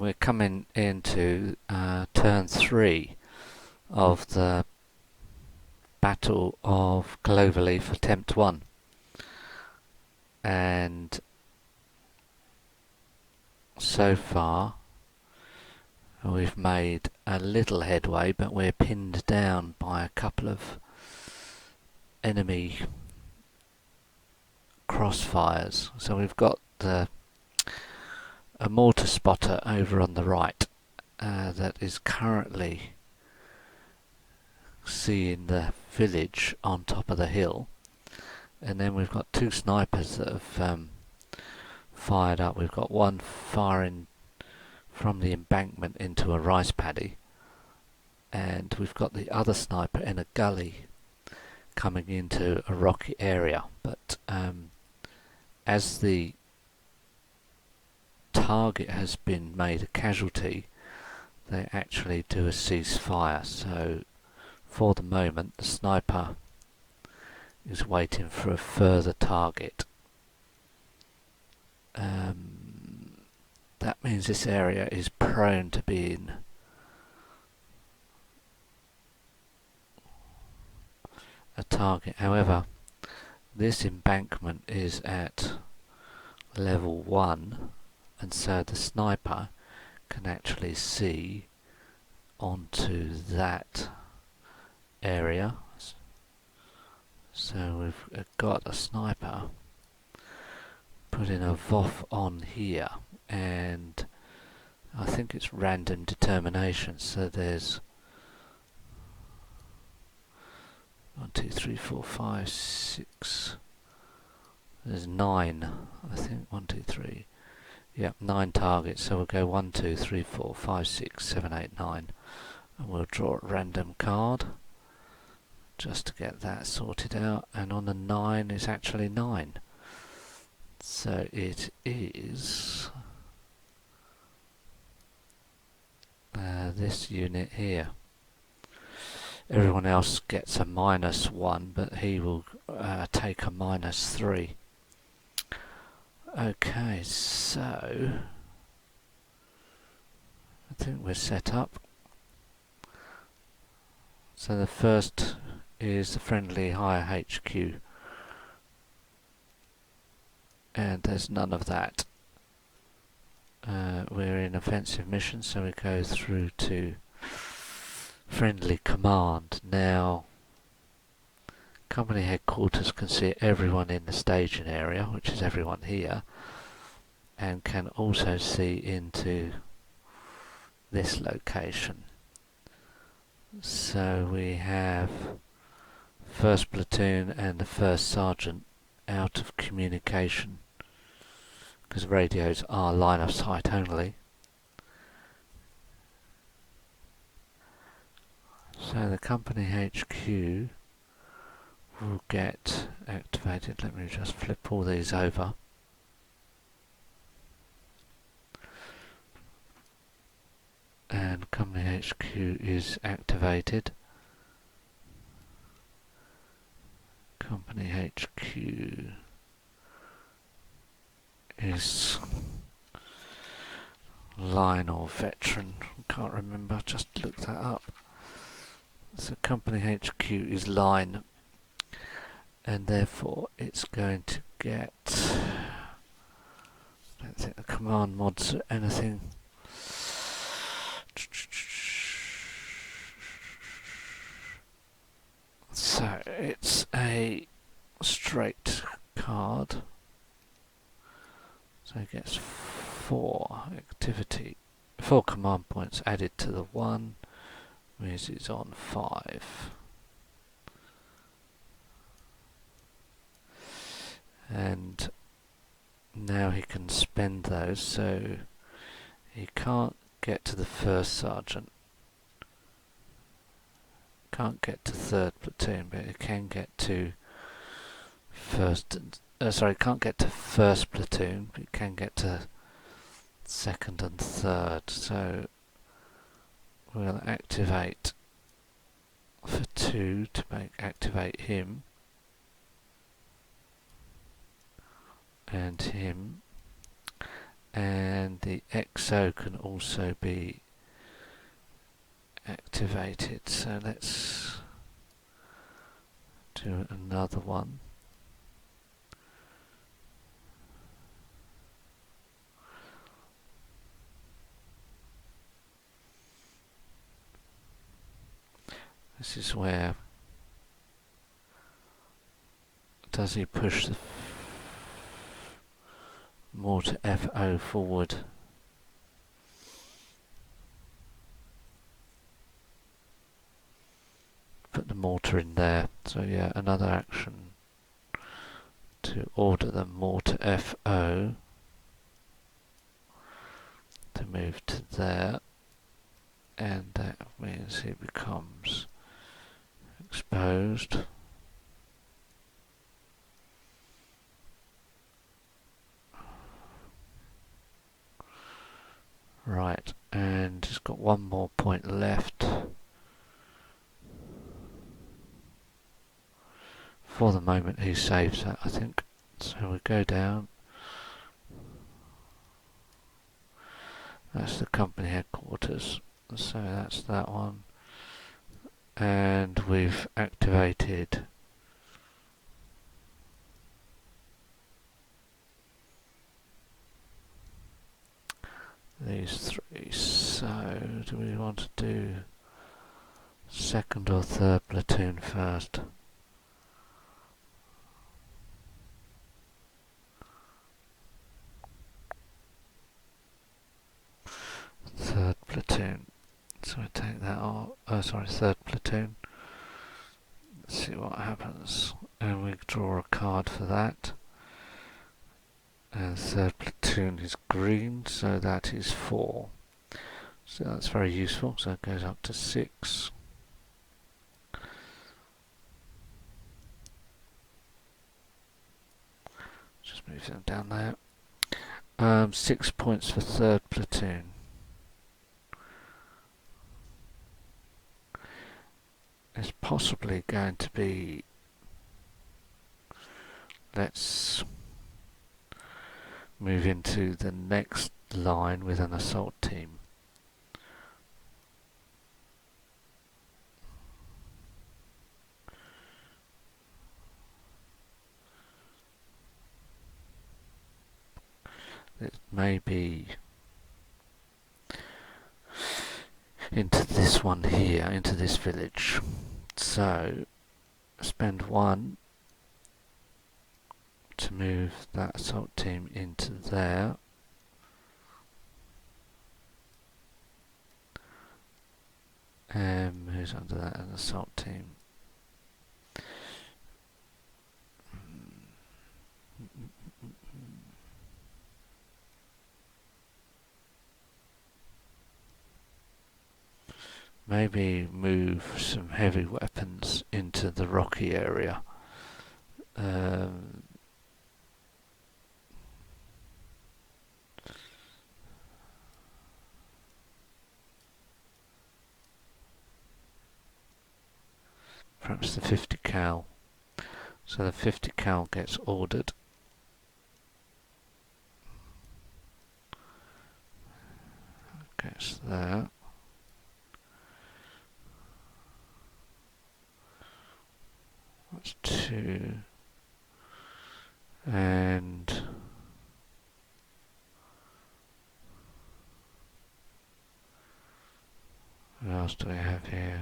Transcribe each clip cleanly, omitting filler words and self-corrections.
we're coming into turn 3 of the Battle of Cloverleaf Attempt 1, and so far we've made a little headway, but we're pinned down by a couple of enemy crossfires. So we've got a mortar spotter over on the right that is currently seeing the village on top of the hill, and then we've got two snipers that have fired up. We've got one firing from the embankment into a rice paddy, and we've got the other sniper in a gully coming into a rocky area. But as the target has been made a casualty, they actually do a ceasefire. So for the moment, the sniper is waiting for a further target. That means this area is prone to being a target. However, this embankment is at level 1, and so the sniper can actually see onto that area. So we've got a sniper putting a VOF on here, and I think it's random determination. So there's 1, 2, 3, 4, 5, 6. There's 9. I think 1, 2, 3. Yep, 9 targets. So we'll go 1, 2, 3, 4, 5, 6, 7, 8, 9, and we'll draw a random card just to get that sorted out. And on the 9 is actually 9. So it is this unit here. Everyone else gets a -1, but he will take a -3. Okay, so I think we're set up. So the first is the friendly higher HQ, and there's none of that. We're in offensive mission, so we go through to friendly command. Now, company headquarters can see everyone in the staging area, which is everyone here, and can also see into this location. So we have first platoon and the first sergeant out of communication, because radios are line of sight only. So the company HQ will get activated. Let me just flip all these over. And company HQ is activated. Company HQ is line or veteran, can't remember, just look that up. So company HQ is line, and therefore it's going to get, I don't think the command mods are anything. So it's a straight card. So it gets 4 command points added to the 1, means it's on 5. And now he can spend those, so he can't get to the first sergeant, can't get to third platoon, but he can get to can't get to first platoon, but he can get to second and third. So we'll activate for 2 to activate him and him, and the XO can also be activated. So let's do another one. This is where does he push the mortar FO forward? Put the mortar in there. So yeah, another action to order the mortar FO to move to there, and that means it becomes exposed. Right, and it's got one more point left. For the moment he saves that, I think. So we go down. That's the company headquarters. So that's that one. And we've activated these three. So do we want to do second or third platoon first? Third platoon. So I take that off. Oh, sorry, third platoon. Let's see what happens. And we draw a card for that. And third platoon is green, so that is 4. So that's very useful. So it goes up to 6. Just move them down there. 6 points for third platoon. It's possibly going to be, let's move into the next line with an assault team. It may be into this one here, into this village. So spend 1 to move that assault team into there. And who's under that? An assault team. Maybe move some heavy weapons into the rocky area. Perhaps the 50 cal. So the 50 cal gets ordered. Gets there. That's 2. And what else do we have here?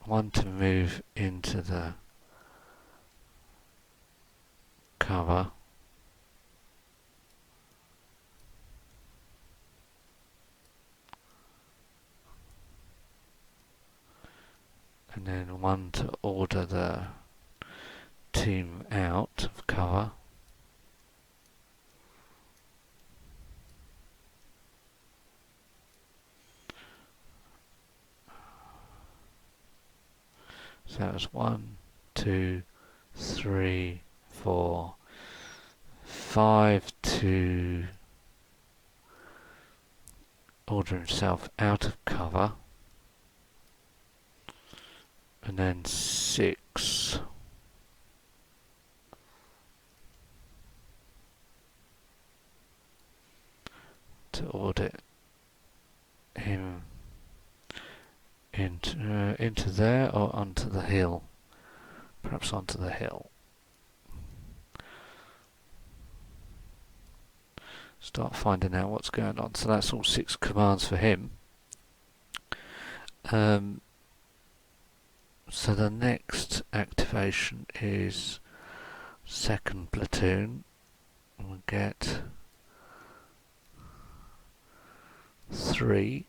One to move into the cover. And then 1 to order the team out of cover. So that was 1, 2, 3, 4, 5 to order himself out of cover. And then 6 to audit him into there or onto the hill. Perhaps onto the hill. Start finding out what's going on. So that's all 6 commands for him. So the next activation is second platoon. We'll get 3.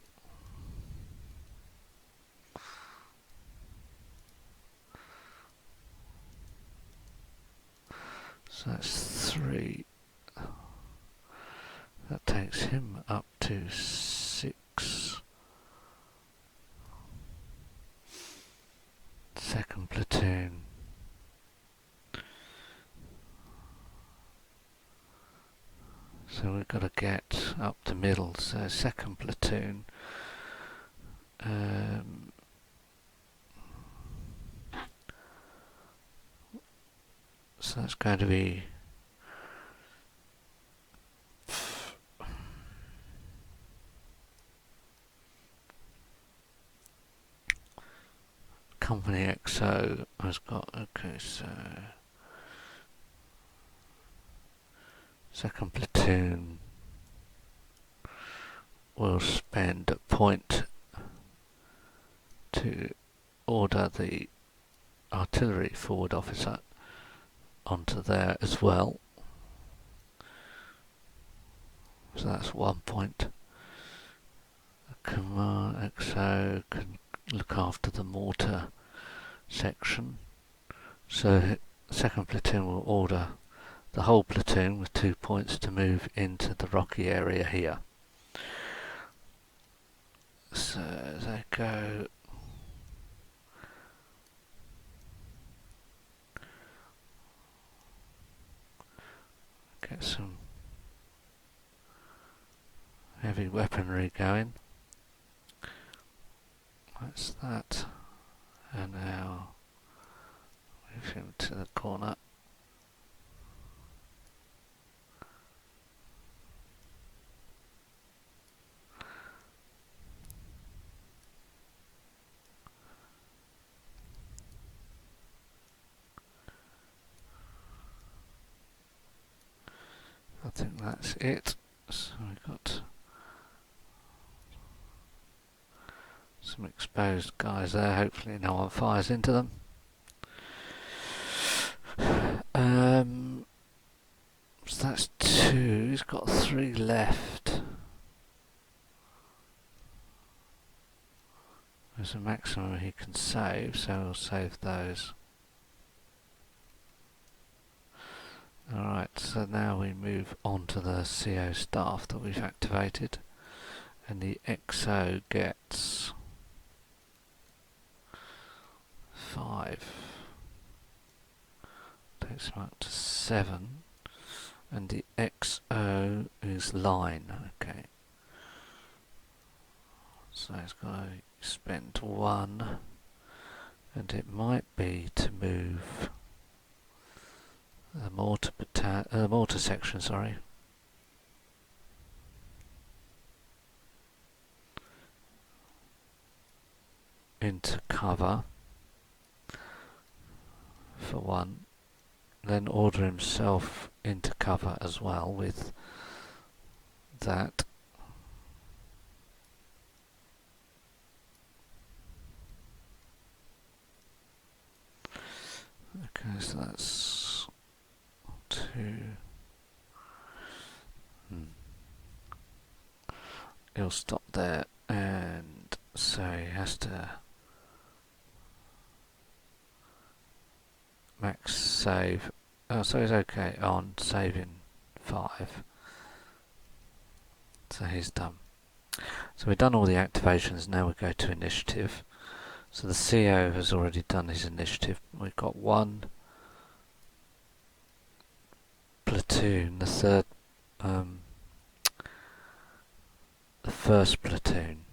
So that's 3. That takes him up to 6. Second platoon. So we've got to get up the middle. So second platoon. So that's going to be Company XO has got, okay, so second platoon will spend a point to order the artillery forward officer onto there as well. So that's 1 point. Command XO can look after the mortar section. So second platoon will order the whole platoon with 2 points to move into the rocky area here. So they go get some heavy weaponry going. That's that. And now move him to the corner. I think that's it. So we've got some exposed guys there. Hopefully no one fires into them. So that's 2. He's got 3 left. There's a maximum he can save, so we'll save those. Alright, so now we move on to the CO staff that we've activated, and the XO gets 5. Takes him up to 7, and the XO is line. Okay, so he's got to spend 1, and it might be to move the mortar section, sorry, into cover for 1, then order himself into cover as well with that. Okay, so that's 2. He'll stop there, and so he has to max save. Oh, so he's okay on saving 5. So he's done. So we've done all the activations. Now we go to initiative. So the CO has already done his initiative. We've got 1 platoon, the first platoon,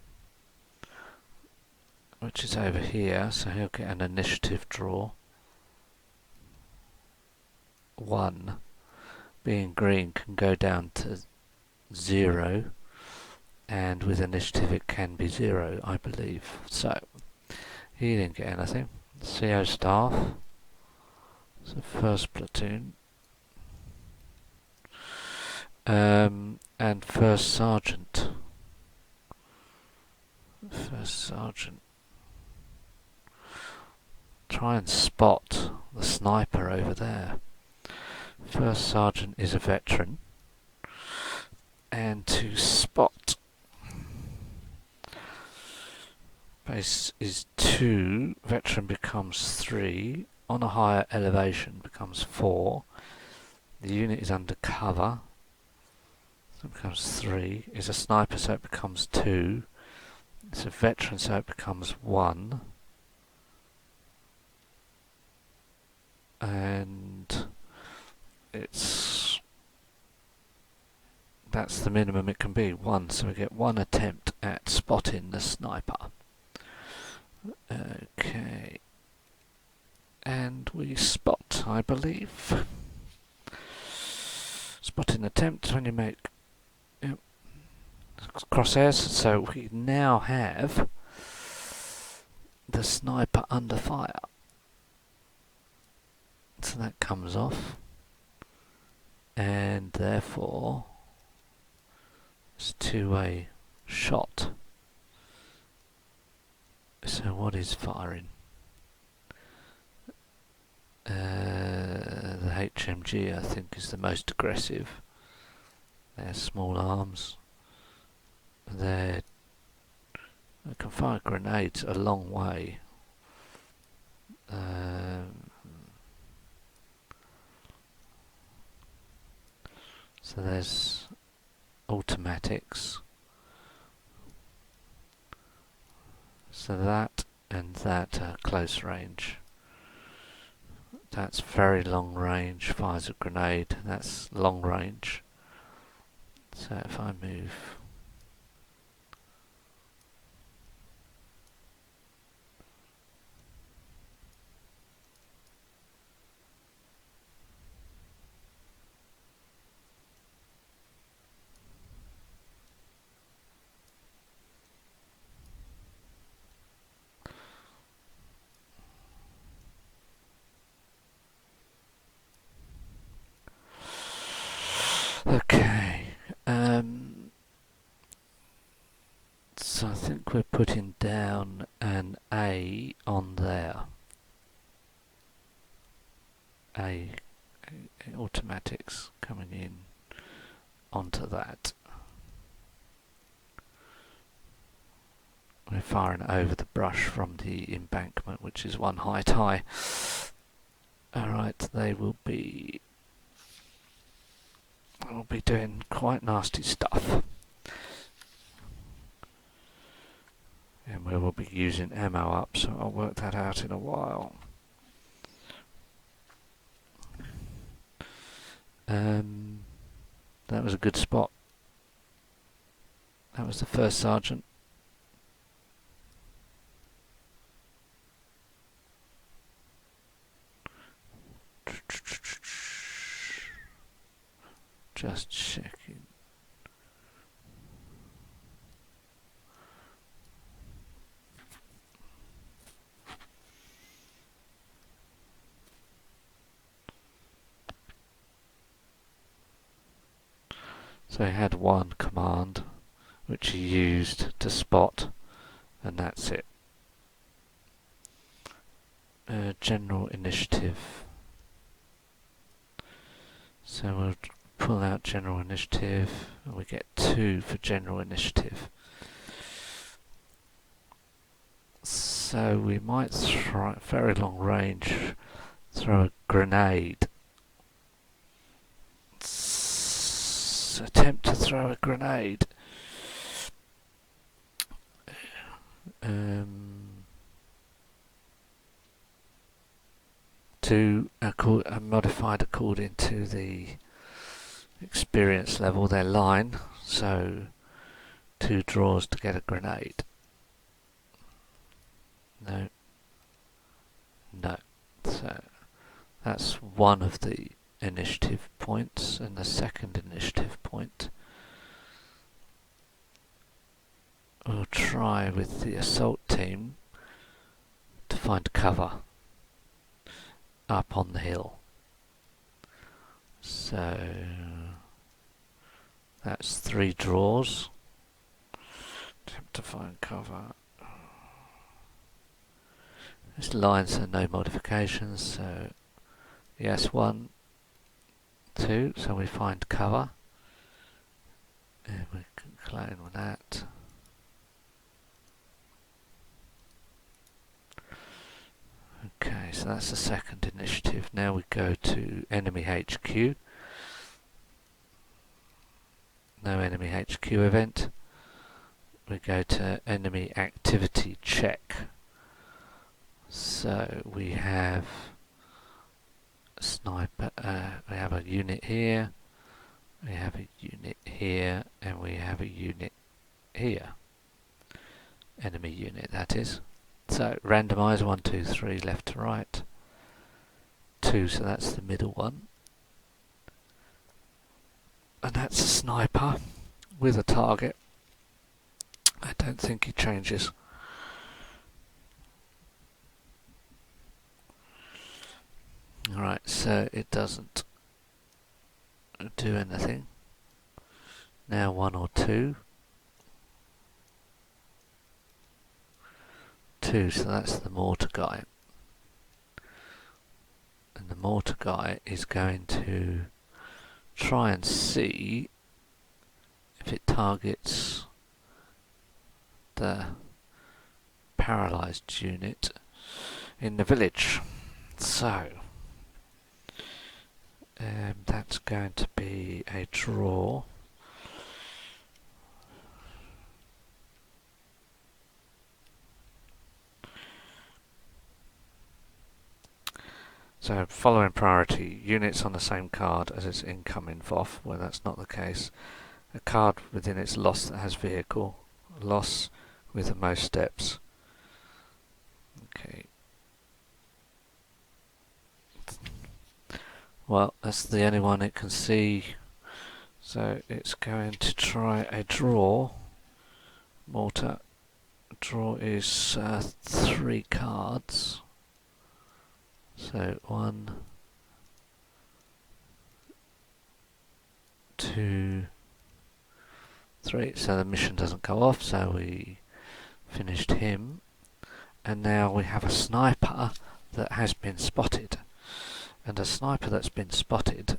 which is over here, so he'll get an initiative draw. 1, being green, can go down to 0, and with initiative it can be 0, I believe. So he didn't get anything. CO staff, so first platoon, and first sergeant. First sergeant. Try and spot the sniper over there. First sergeant is a veteran, and to spot base is 2, veteran becomes 3, on a higher elevation becomes 4, the unit is under cover, so it becomes 3, is a sniper so it becomes 2, it's a veteran so it becomes 1, and that's the minimum it can be, 1, so we get 1 attempt at spotting the sniper. Okay, and we spot, I believe. Spotting attempt when you make crosshairs, so we now have the sniper under fire. So that comes off, and therefore it's two-way shot. So what is firing? The HMG I think is the most aggressive. They're small arms. They can fire grenades a long way. So there's automatics. So that and that are close range. That's very long range, fires a grenade, that's long range. So if I move okay, so I think we're putting down an A on there. A automatics coming in onto that. We're firing over the brush from the embankment, which is 1 height high. Alright, they will be doing quite nasty stuff. And we will be using ammo up, so I'll work that out in a while. That was a good spot. That was the first sergeant. Just checking. So he had one command which he used to spot, and that's it. General initiative. So we'll pull out general initiative, and we get 2 for general initiative. So we might throw very long range, throw a grenade. Attempt to throw a grenade. Modified according to the experience level, their line. So 2 draws to get a grenade. No. So that's one of the initiative points, and the second initiative point we'll try with the assault team to find cover up on the hill. So that's 3 draws. Attempt to find cover. This line, so no modifications, so yes, 1, 2, so we find cover. And we can clone with that. Okay, so that's the second initiative. Now we go to enemy HQ. No enemy HQ event. We go to enemy activity check. So we have a sniper, we have a unit here, we have a unit here, and we have a unit here. Enemy unit, that is. So randomize 1, 2, 3, left to right. 2, so that's the middle one. And that's a sniper with a target. I don't think he changes. Alright, so it doesn't do anything. Now 1 or 2. 2, so that's the mortar guy. And the mortar guy is going to try and see if it targets the paralysed unit in the village. So that's going to be a draw. So following priority, units on the same card as its incoming VOF, where that's not the case. A card within its loss that has vehicle. Loss with the most steps. Okay. Well, that's the only one it can see. So it's going to try a draw. Mortar. Draw is 3 cards. So 1, 2, 3. So the mission doesn't go off, so we finished him. And now we have a sniper that has been spotted. And a sniper that's been spotted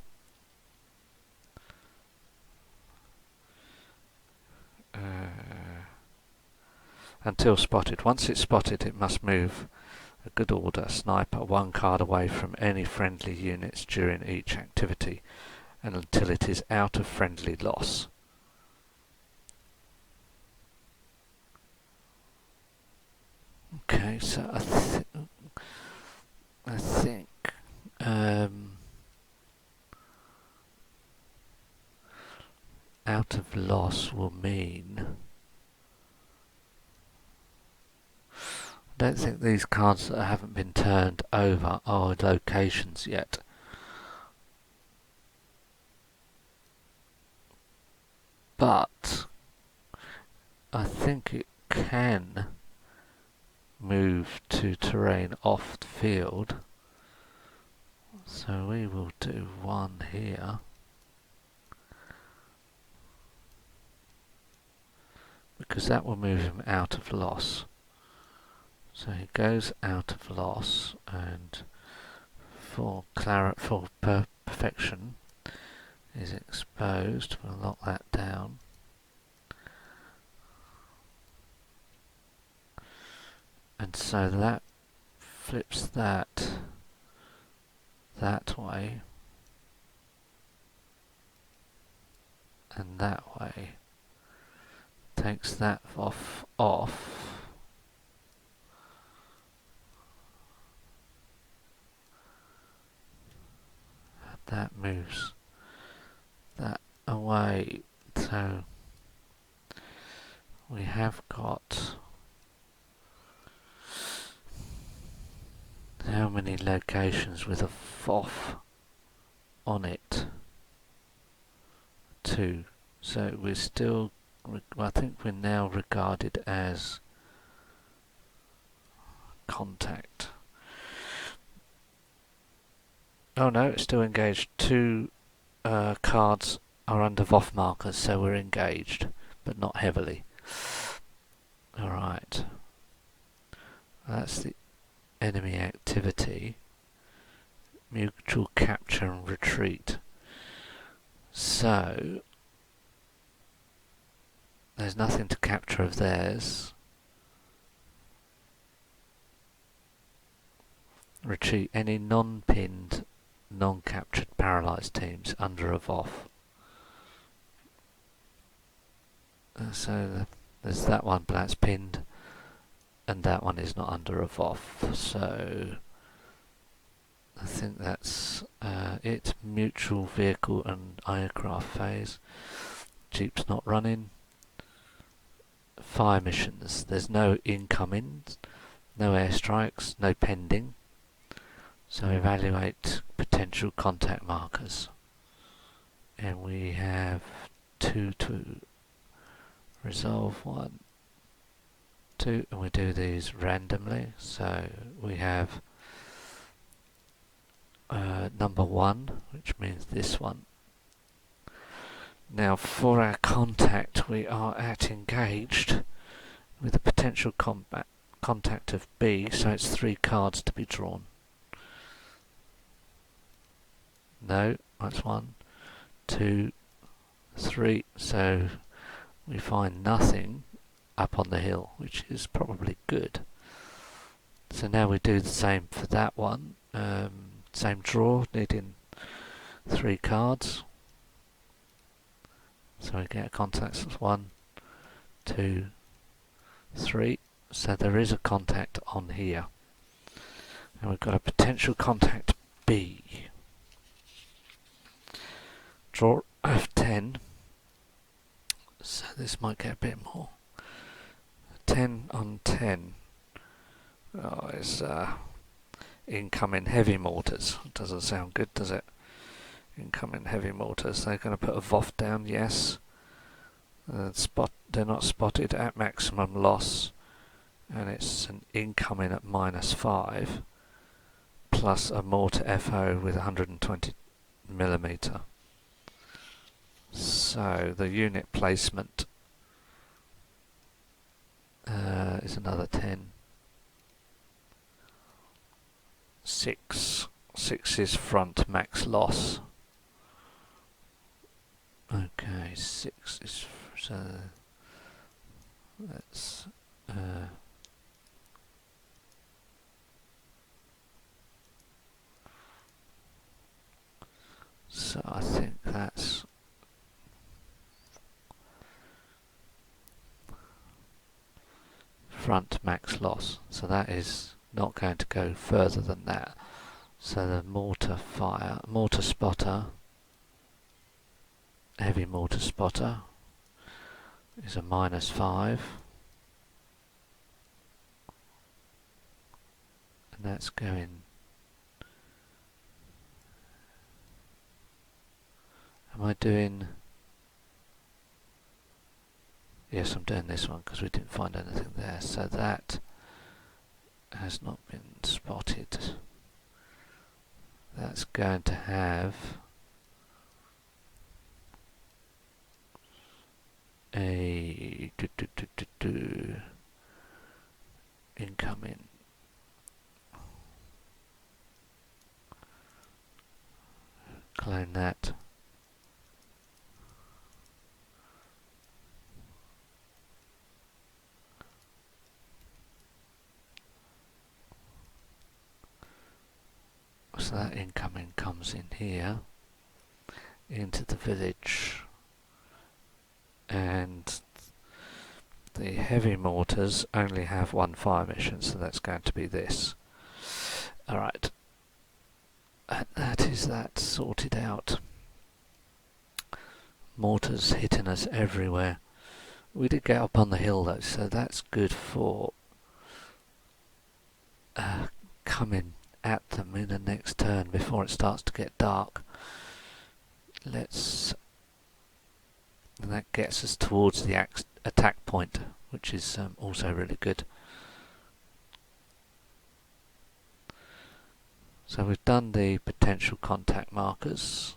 until spotted. Once it's spotted, it must move a good order sniper 1 card away from any friendly units during each activity and until it is out of friendly loss. Okay, so I think out of loss will mean I don't think these cards that haven't been turned over are locations yet. But I think it can move to terrain off the field. So we will do 1 here. Because that will move him out of loss. So he goes out of loss, and for perfection is exposed. We'll lock that down. And so that flips that way and that way. Takes that off. That moves that away. So we have got how many locations with a FOF on it? 2. So we've still I think we're now regarded as contact. Oh no, it's still engaged. Two cards are under VOF markers, so we're engaged, but not heavily. Alright. That's the enemy activity. Mutual capture and retreat. So, there's nothing to capture of theirs. Retreat any non-pinned, non-captured paralysed teams under a VOF. So there's that one, but that's pinned, and that one is not under a VOF. So I think that's it. Mutual vehicle and aircraft phase. Jeep's not running. Fire missions. There's no incoming, no airstrikes, no pending. So evaluate potential contact markers. And we have 2 to resolve, 1, 2, and we do these randomly. So we have number 1, which means this one. Now for our contact, we are at engaged with a potential contact of B, so it's 3 cards to be drawn. No, that's 1, 2, 3, so we find nothing up on the hill, which is probably good. So now we do the same for that one. Same draw, needing 3 cards. So we get a contact of 1, 2, 3. So there is a contact on here. And we've got a potential contact B. Draw of 10. So this might get a bit more. 10 on 10. Oh, it's incoming heavy mortars. Doesn't sound good, does it? Incoming heavy mortars. They're going to put a VOF down, yes. They're not spotted at maximum loss. And it's an incoming at -5. Plus a mortar FO with 120mm. So the unit placement is another 10. 6. 6 is front max loss. Okay, 6 is so that's so I think that's front max loss, so that is not going to go further than that. So the mortar spotter, heavy mortar spotter is a -5, and that's going. Am I doing? Yes, I'm doing this one because we didn't find anything there. So that has not been spotted. That's going to have a incoming. Clone that. So that incoming comes in here into the village, and the heavy mortars only have 1 fire mission, so that's going to be this. Alright, that is that sorted out. Mortars hitting us everywhere. We did get up on the hill though, so that's good for coming at them in the next turn before it starts to get dark. Let's and that gets us towards the attack point, which is also really good. So we've done the potential contact markers,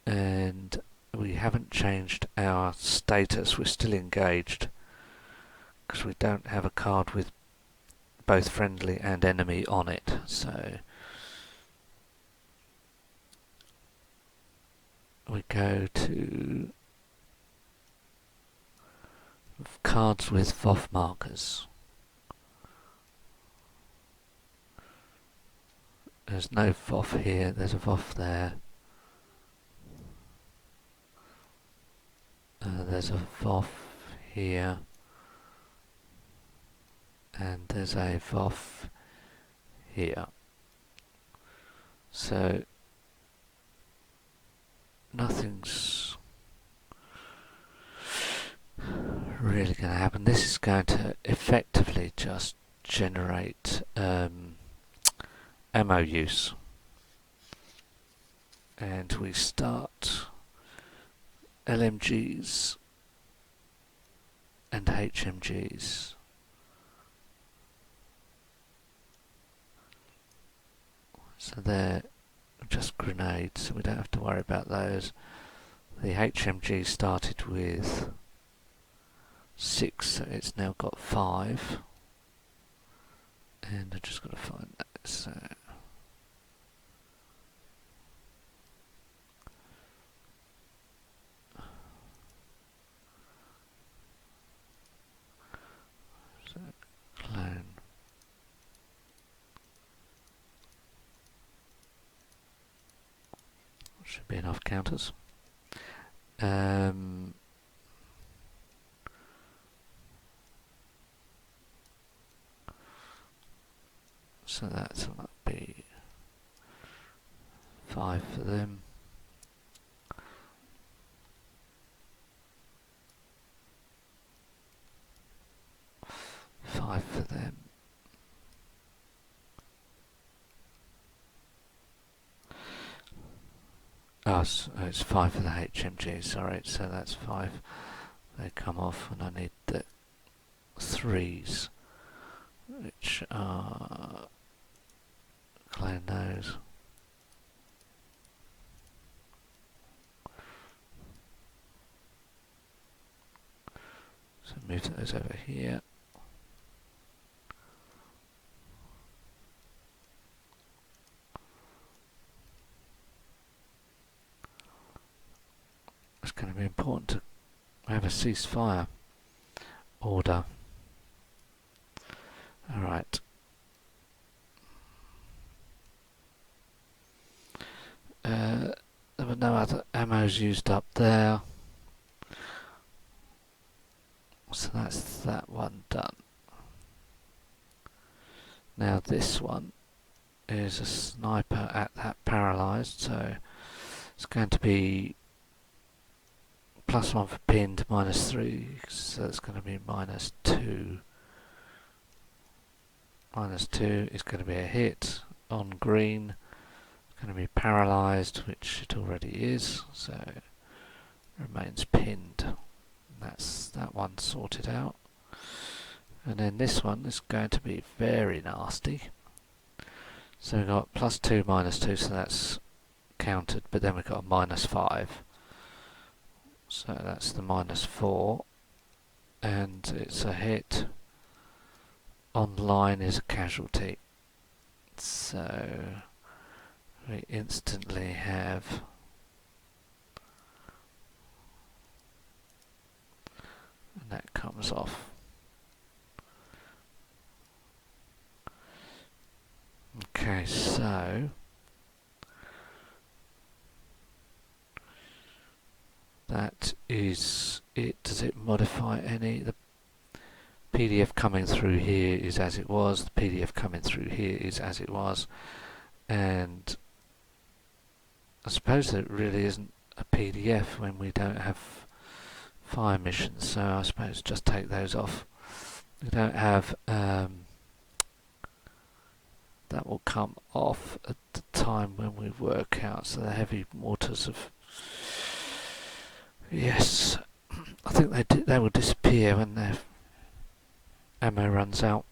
and we haven't changed our status. We're still engaged because we don't have a card with both friendly and enemy on it. So we go to cards with VOF markers. There's no VOF here, there's a VOF there. There's a VOF here. And there's a VOF here. So nothing's really going to happen. This is going to effectively just generate ammo use. And we start LMGs and HMGs. So they're just grenades, so we don't have to worry about those. The HMG started with 6, so it's now got 5. And I've just got to find that. So clone. Should be enough counters. So that's might be 5 for them. Five for them. Oh, it's 5 for the HMG, sorry, so that's 5. They come off, and I need the 3s, which are clone those. So move those over here. It's going to be important to have a ceasefire order. Alright. There were no other ammos used up there. So that's that one done. Now this one is a sniper at that paralysed, so it's going to be +1 for pinned, -3, so it's going to be -2. -2 is going to be a hit on green. It's going to be paralysed, which it already is, so it remains pinned. That's that one sorted out. And then this one is going to be very nasty. So we've got +2, -2, so that's countered, but then we've got a -5. So that's the -4. And it's a hit. Online is a casualty. So we instantly have and that comes off. Okay, so that is it. Does it modify any? The PDF coming through here is as it was. The PDF coming through here is as it was. And I suppose there really isn't a PDF when we don't have fire missions, so I suppose just take those off. We don't have that will come off at the time when we work out, so the heavy mortars have Yes, I think they will disappear when their ammo runs out,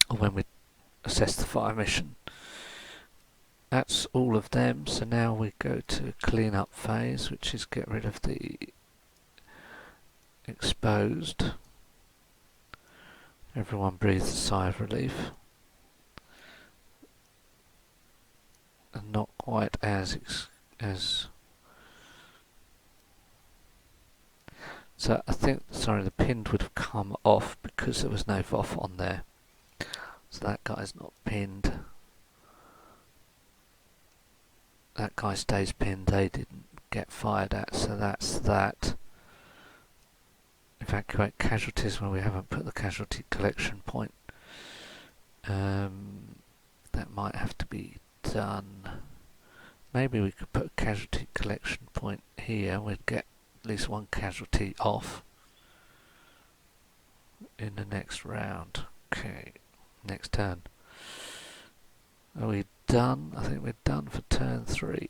or when we assess the fire mission. That's all of them, so now we go to clean up phase, which is get rid of the exposed. Everyone breathes a sigh of relief. And not quite as so I think, sorry, the pinned would have come off because there was no VOF on there. So that guy's not pinned. That guy stays pinned, they didn't get fired at, so that's that. Evacuate casualties where we haven't put the casualty collection point. That might have to be done. Maybe we could put a casualty collection point here, we'd get at least one casualty off in the next round. Okay, next turn. Are we done? I think we're done for turn 3.